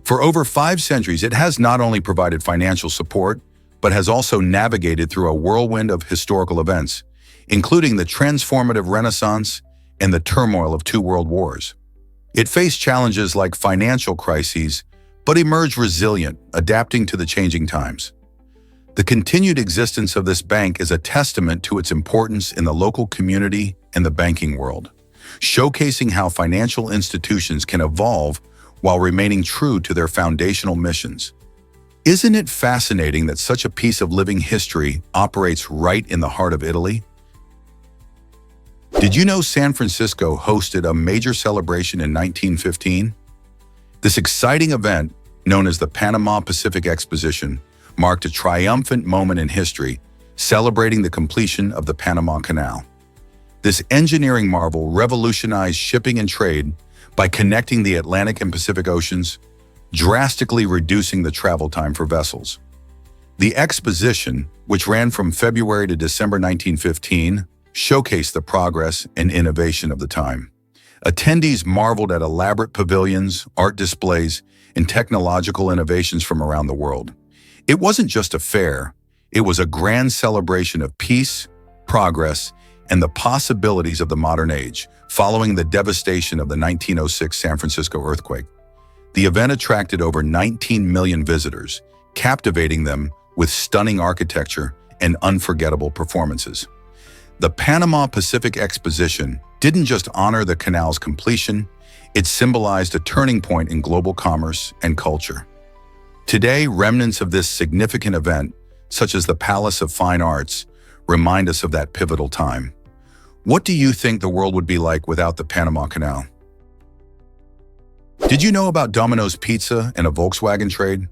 For over 5 centuries, it has not only provided financial support, but has also navigated through a whirlwind of historical events, including the transformative Renaissance and the turmoil of 2 world wars. It faced challenges like financial crises, but emerged resilient, adapting to the changing times. The continued existence of this bank is a testament to its importance in the local community and the banking world, showcasing how financial institutions can evolve while remaining true to their foundational missions. Isn't it fascinating that such a piece of living history operates right in the heart of Italy? Did you know San Francisco hosted a major celebration in 1915? This exciting event, known as the Panama-Pacific Exposition, marked a triumphant moment in history, celebrating the completion of the Panama Canal. This engineering marvel revolutionized shipping and trade by connecting the Atlantic and Pacific Oceans, drastically reducing the travel time for vessels. The exposition, which ran from February to December 1915, showcased the progress and innovation of the time. Attendees marveled at elaborate pavilions, art displays, and technological innovations from around the world. It wasn't just a fair, it was a grand celebration of peace, progress, and the possibilities of the modern age, following the devastation of the 1906 San Francisco earthquake. The event attracted over 19 million visitors, captivating them with stunning architecture and unforgettable performances. The Panama-Pacific Exposition didn't just honor the canal's completion, it symbolized a turning point in global commerce and culture. Today, remnants of this significant event, such as the Palace of Fine Arts, remind us of that pivotal time. What do you think the world would be like without the Panama Canal? Did you know about Domino's Pizza and a Volkswagen trade?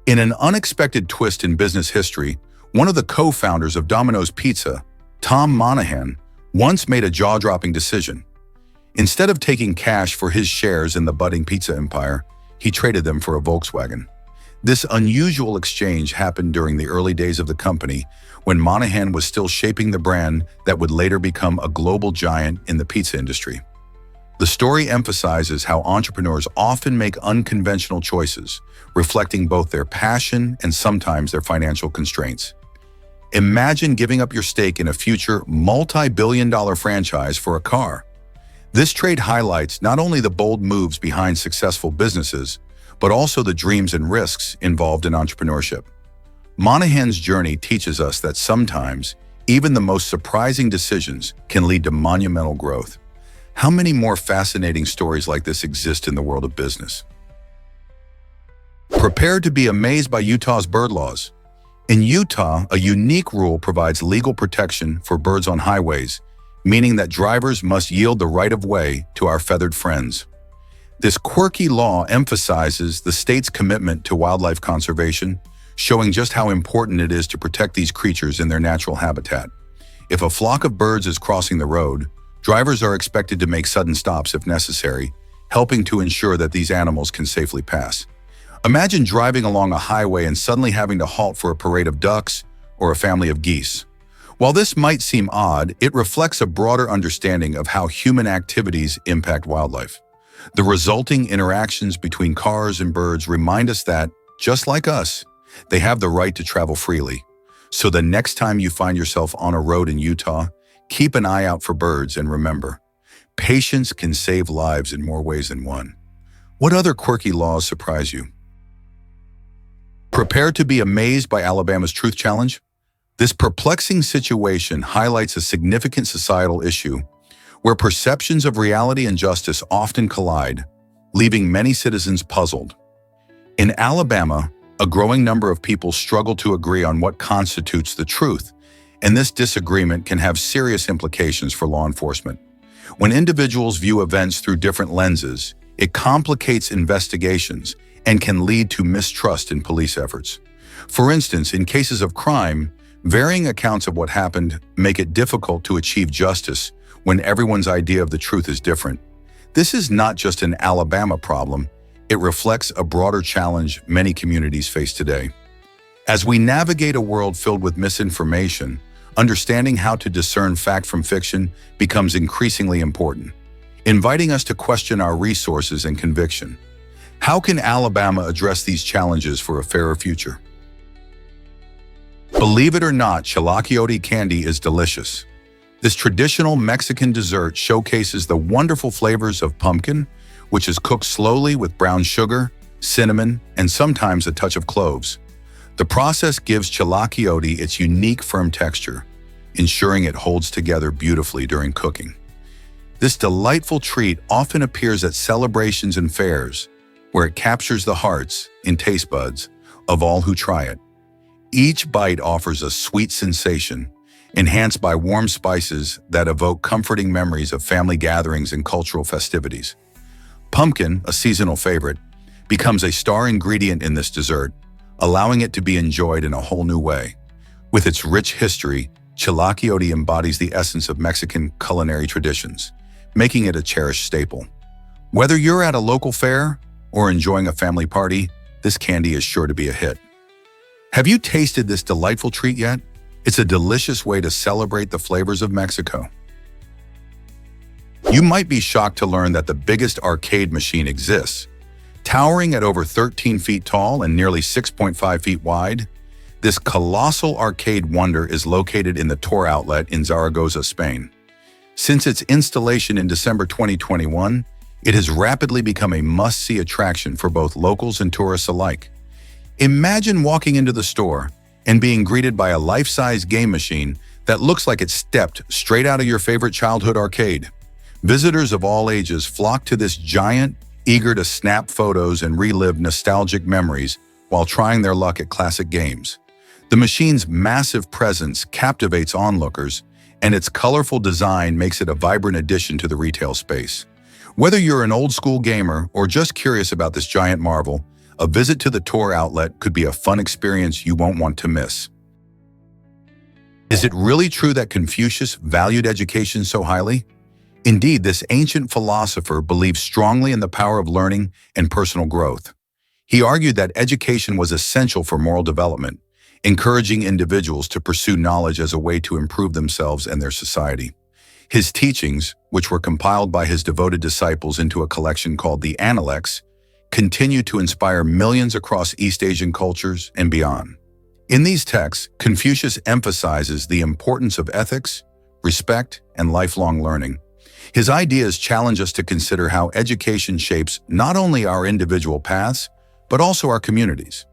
In an unexpected twist in business history, one of the co-founders of Domino's Pizza, Tom Monahan, once made a jaw-dropping decision. Instead of taking cash for his shares in the budding pizza empire, he traded them for a Volkswagen. This unusual exchange happened during the early days of the company, when Monahan was still shaping the brand that would later become a global giant in the pizza industry. The story emphasizes how entrepreneurs often make unconventional choices, reflecting both their passion and sometimes their financial constraints. Imagine giving up your stake in a future multi-billion-dollar franchise for a car. This trade highlights not only the bold moves behind successful businesses, but also the dreams and risks involved in entrepreneurship. Monahan's journey teaches us that sometimes, even the most surprising decisions can lead to monumental growth. How many more fascinating stories like this exist in the world of business? Prepare to be amazed by Utah's bird laws. In Utah, a unique rule provides legal protection for birds on highways, meaning that drivers must yield the right-of-way to our feathered friends. This quirky law emphasizes the state's commitment to wildlife conservation, showing just how important it is to protect these creatures in their natural habitat. If a flock of birds is crossing the road, drivers are expected to make sudden stops if necessary, helping to ensure that these animals can safely pass. Imagine driving along a highway and suddenly having to halt for a parade of ducks or a family of geese. While this might seem odd, it reflects a broader understanding of how human activities impact wildlife. The resulting interactions between cars and birds remind us that, just like us, they have the right to travel freely. So the next time you find yourself on a road in Utah, keep an eye out for birds and remember, patience can save lives in more ways than one. What other quirky laws surprise you? Prepare to be amazed by Alabama's Truth Challenge. This perplexing situation highlights a significant societal issue where perceptions of reality and justice often collide, leaving many citizens puzzled. In Alabama, a growing number of people struggle to agree on what constitutes the truth, and this disagreement can have serious implications for law enforcement. When individuals view events through different lenses, it complicates investigations and can lead to mistrust in police efforts. For instance, in cases of crime, varying accounts of what happened make it difficult to achieve justice when everyone's idea of the truth is different. This is not just an Alabama problem, it reflects a broader challenge many communities face today. As we navigate a world filled with misinformation, understanding how to discern fact from fiction becomes increasingly important, inviting us to question our resources and conviction. How can Alabama address these challenges for a fairer future? Believe it or not, Chilacayote candy is delicious. This traditional Mexican dessert showcases the wonderful flavors of pumpkin, which is cooked slowly with brown sugar, cinnamon, and sometimes a touch of cloves. The process gives Chilacayote its unique firm texture, ensuring it holds together beautifully during cooking. This delightful treat often appears at celebrations and fairs, where it captures the hearts and taste buds of all who try it. Each bite offers a sweet sensation, enhanced by warm spices that evoke comforting memories of family gatherings and cultural festivities. Pumpkin, a seasonal favorite, becomes a star ingredient in this dessert, allowing it to be enjoyed in a whole new way. With its rich history, Chilacayote embodies the essence of Mexican culinary traditions, making it a cherished staple. Whether you're at a local fair or enjoying a family party, this candy is sure to be a hit. Have you tasted this delightful treat yet? It's a delicious way to celebrate the flavors of Mexico. You might be shocked to learn that the biggest arcade machine exists. Towering at over 13 feet tall and nearly 6.5 feet wide, this colossal arcade wonder is located in the Tor outlet in Zaragoza, Spain. Since its installation in December 2021, it has rapidly become a must-see attraction for both locals and tourists alike. Imagine walking into the store and being greeted by a life-size game machine that looks like it stepped straight out of your favorite childhood arcade. Visitors of all ages flock to this giant, eager to snap photos and relive nostalgic memories while trying their luck at classic games. The machine's massive presence captivates onlookers, and its colorful design makes it a vibrant addition to the retail space. Whether you're an old-school gamer or just curious about this giant marvel, a visit to the Tor outlet could be a fun experience you won't want to miss. Is it really true that Confucius valued education so highly? Indeed, this ancient philosopher believed strongly in the power of learning and personal growth. He argued that education was essential for moral development, encouraging individuals to pursue knowledge as a way to improve themselves and their society. His teachings, which were compiled by his devoted disciples into a collection called the Analects, continue to inspire millions across East Asian cultures and beyond. In these texts, Confucius emphasizes the importance of ethics, respect, and lifelong learning. His ideas challenge us to consider how education shapes not only our individual paths, but also our communities.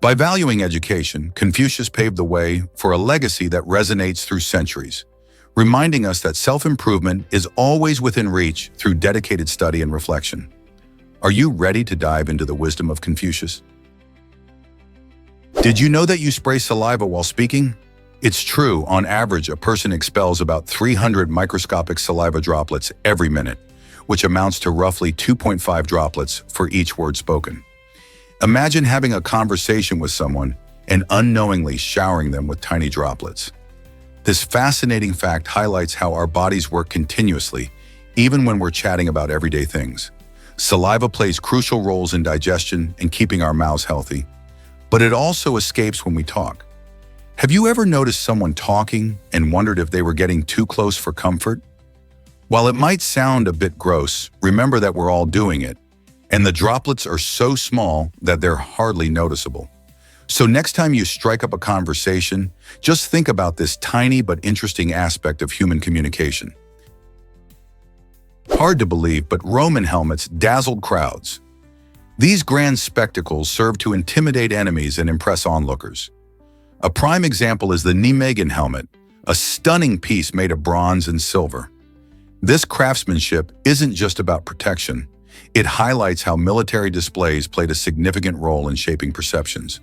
By valuing education, Confucius paved the way for a legacy that resonates through centuries, reminding us that self-improvement is always within reach through dedicated study and reflection. Are you ready to dive into the wisdom of Confucius? Did you know that you spray saliva while speaking? It's true, on average, a person expels about 300 microscopic saliva droplets every minute, which amounts to roughly 2.5 droplets for each word spoken. Imagine having a conversation with someone and unknowingly showering them with tiny droplets. This fascinating fact highlights how our bodies work continuously, even when we're chatting about everyday things. Saliva plays crucial roles in digestion and keeping our mouths healthy, but it also escapes when we talk. Have you ever noticed someone talking and wondered if they were getting too close for comfort? While it might sound a bit gross, remember that we're all doing it, and the droplets are so small that they're hardly noticeable. So next time you strike up a conversation, just think about this tiny but interesting aspect of human communication. Hard to believe, but Roman helmets dazzled crowds. These grand spectacles served to intimidate enemies and impress onlookers. A prime example is the Nijmegen helmet, a stunning piece made of bronze and silver. This craftsmanship isn't just about protection. It highlights how military displays played a significant role in shaping perceptions.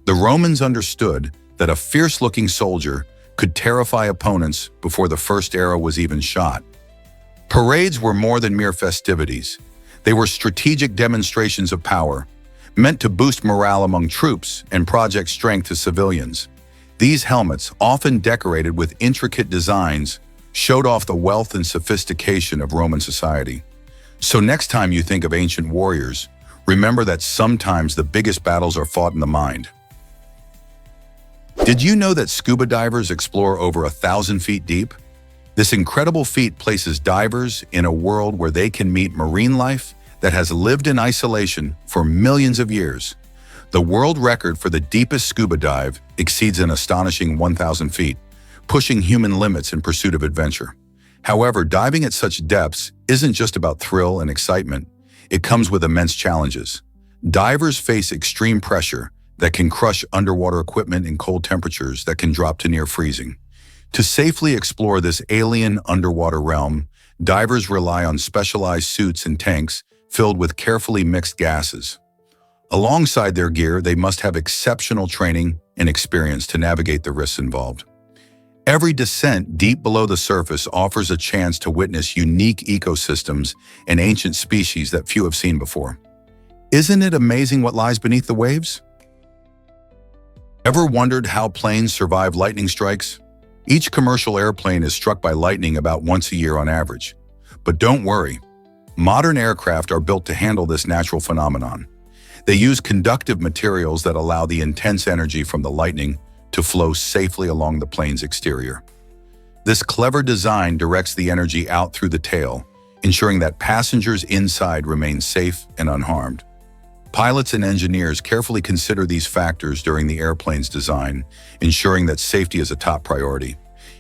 The Romans understood that a fierce-looking soldier could terrify opponents before the first arrow was even shot. Parades were more than mere festivities. They were strategic demonstrations of power, meant to boost morale among troops and project strength to civilians. These helmets, often decorated with intricate designs, showed off the wealth and sophistication of Roman society. So next time you think of ancient warriors, remember that sometimes the biggest battles are fought in the mind. Did you know that scuba divers explore over 1,000 feet deep? This incredible feat places divers in a world where they can meet marine life that has lived in isolation for millions of years. The world record for the deepest scuba dive exceeds an astonishing 1,000 feet, pushing human limits in pursuit of adventure. However, diving at such depths isn't just about thrill and excitement. It comes with immense challenges. Divers face extreme pressure that can crush underwater equipment in cold temperatures that can drop to near freezing. To safely explore this alien underwater realm, divers rely on specialized suits and tanks filled with carefully mixed gases. Alongside their gear, they must have exceptional training and experience to navigate the risks involved. Every descent deep below the surface offers a chance to witness unique ecosystems and ancient species that few have seen before. Isn't it amazing what lies beneath the waves? Ever wondered how planes survive lightning strikes? Each commercial airplane is struck by lightning about once a year on average. But don't worry, modern aircraft are built to handle this natural phenomenon. They use conductive materials that allow the intense energy from the lightning to flow safely along the plane's exterior. This clever design directs the energy out through the tail, ensuring that passengers inside remain safe and unharmed. Pilots and engineers carefully consider these factors during the airplane's design, ensuring that safety is a top priority.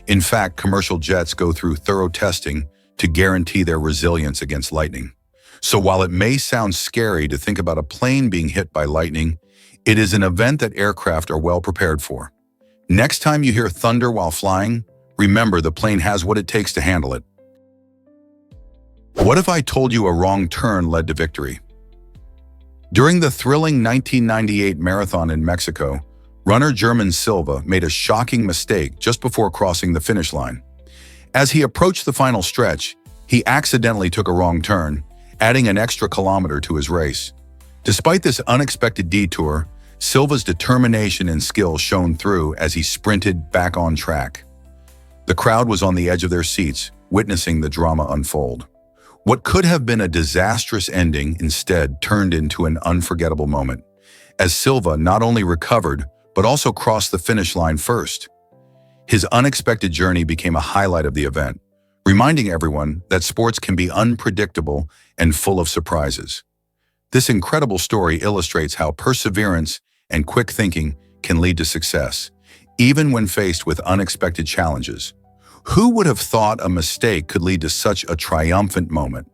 In fact, commercial jets go through thorough testing to guarantee their resilience against lightning. So while it may sound scary to think about a plane being hit by lightning, it is an event that aircraft are well prepared for. Next time you hear thunder while flying, remember the plane has what it takes to handle it. What if I told you a wrong turn led to victory? During the thrilling 1998 marathon in Mexico, runner German Saliva made a shocking mistake just before crossing the finish line. As he approached the final stretch, he accidentally took a wrong turn, adding an extra kilometer to his race. Despite this unexpected detour, Silva's determination and skill shone through as he sprinted back on track. The crowd was on the edge of their seats, witnessing the drama unfold. What could have been a disastrous ending instead turned into an unforgettable moment. as Silva not only recovered, but also crossed the finish line first. His unexpected journey became a highlight of the event, reminding everyone that sports can be unpredictable and full of surprises. This incredible story illustrates how perseverance and quick thinking can lead to success, even when faced with unexpected challenges. Who would have thought a mistake could lead to such a triumphant moment?